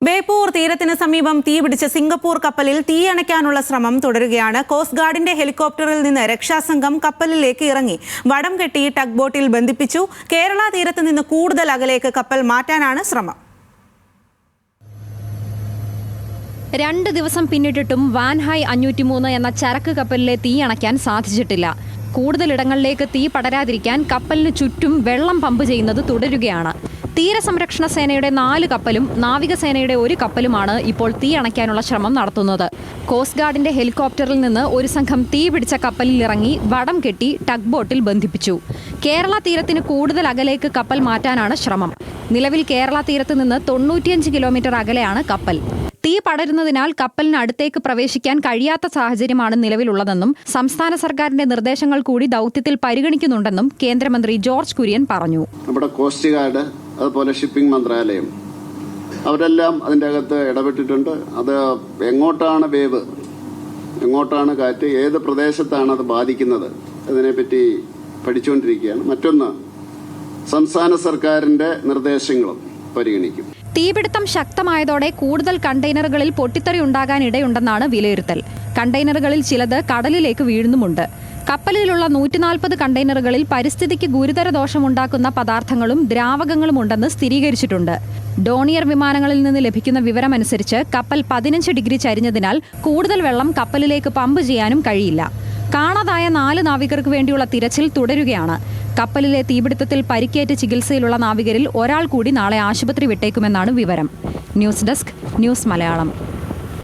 ബേപ്പൂർ തീരത്തിന് സമീപം തീപിടിച്ച സിംഗപ്പൂർ കപ്പലിൽ തീയണയ്ക്കാനുള്ള ശ്രമം തുടരുകയാണ്. കോസ്റ്റ് ഗാർഡിന്റെ ഹെലികോപ്റ്ററിൽ നിന്ന് രക്ഷാസംഘം കപ്പലിലേക്ക് ഇറങ്ങി വടം കെട്ടി ടഗ് ബോട്ടിൽ ബന്ധിപ്പിച്ചു. കേരള തീരത്ത് നിന്ന് കൂടുതൽ അകലേക്ക് കപ്പൽ മാറ്റാനാണ് ശ്രമം. 2 ദിവസം പിന്നിട്ടിട്ടും വാൻഹായ് 503 എന്ന ചരക്ക് കപ്പലിലെ തീ അണയ്ക്കാൻ സാധിച്ചിട്ടില്ല. കൂടുതലിടങ്ങളിലേക്ക് തീ പടരാതിരിക്കാൻ കപ്പലിന് ചുറ്റും വെള്ളം പമ്പ് ചെയ്യുന്നത് തുടരുകയാണ്. തീരസംരക്ഷണ സേനയുടെ 4 കപ്പലും നാവികസേനയുടെ 1 കപ്പലുമാണ് ഇപ്പോൾ തീ അണയ്ക്കാനുള്ള ശ്രമം നടത്തുന്നത്. കോസ്റ്റ് ഗാർഡിന്റെ ഹെലികോപ്റ്ററിൽ നിന്ന് ഒരു സംഘം തീ പിടിച്ച കപ്പലിൽ ഇറങ്ങി വടം കെട്ടി ടഗ് ബോട്ടിൽ ബന്ധിപ്പിച്ചു. കേരള തീരത്തിന് കൂടുതൽ അകലേക്ക് കപ്പൽ മാറ്റാനാണ് ശ്രമം. നിലവിൽ കേരള തീരത്ത് നിന്ന് 95 കിലോമീറ്റർ അകലെയാണ് കപ്പൽ. തീ പടരുന്നതിനാൽ കപ്പലിന് അടുത്തേക്ക് പ്രവേശിക്കാൻ കഴിയാത്ത സാഹചര്യമാണ് നിലവിലുള്ളതെന്നും സംസ്ഥാന സർക്കാരിന്റെ നിർദ്ദേശങ്ങൾ കൂടി ദൌത്യത്തിൽ പരിഗണിക്കുന്നുണ്ടെന്നും കേന്ദ്രമന്ത്രി ജോർജ് കുര്യൻ പറഞ്ഞു. നമ്മുടെ കോസ്റ്റ് ഗാർഡ് അതുപോലെ ഷിപ്പിംഗ് മന്ത്രാലയം അവരെല്ലാം അതിൻ്റെ അകത്ത് ഇടപെട്ടിട്ടുണ്ട്. അത് എങ്ങോട്ടാണ് വേവ്, എങ്ങോട്ടാണ് കാറ്റ്, ഏത് പ്രദേശത്താണ് അത് ബാധിക്കുന്നത് അതിനെപ്പറ്റി പഠിച്ചുകൊണ്ടിരിക്കുകയാണ്. മറ്റൊന്ന്, സംസ്ഥാന സർക്കാരിന്റെ നിർദ്ദേശങ്ങളും പരിഗണിക്കും. തീപിടുത്തം ശക്തമായതോടെ കൂടുതൽ കണ്ടെയ്നറുകളിൽ പൊട്ടിത്തെറി ഉണ്ടാകാൻ ഇടയുണ്ടെന്നാണ് വിലയിരുത്തൽ. കണ്ടെയ്നറുകളിൽ ചിലത് കടലിലേക്ക് വീഴുന്നുമുണ്ട്. കപ്പലിലുള്ള 140 കണ്ടെയ്നറുകളിൽ പരിസ്ഥിതിക്ക് ഗുരുതര ദോഷമുണ്ടാക്കുന്ന പദാർത്ഥങ്ങളും ദ്രാവകങ്ങളും ഉണ്ടെന്ന് സ്ഥിരീകരിച്ചിട്ടുണ്ട്. ഡോണിയർ വിമാനങ്ങളിൽ നിന്ന് ലഭിക്കുന്ന വിവരമനുസരിച്ച് കപ്പൽ 15 ഡിഗ്രി ചരിഞ്ഞതിനാൽ കൂടുതൽ വെള്ളം കപ്പലിലേക്ക് പമ്പ് ചെയ്യാനും കഴിയില്ല. കാണാതായ 4 നാവികർക്ക് വേണ്ടിയുള്ള തിരച്ചിൽ തുടരുകയാണ്. കപ്പലിലെ തീപിടുത്തത്തിൽ പരിക്കേറ്റ് ചികിത്സയിലുള്ള നാവികരിൽ ഒരാൾ കൂടി നാളെ ആശുപത്രി വിട്ടേക്കുമെന്നാണ് വിവരം. News desk, news Malayalam.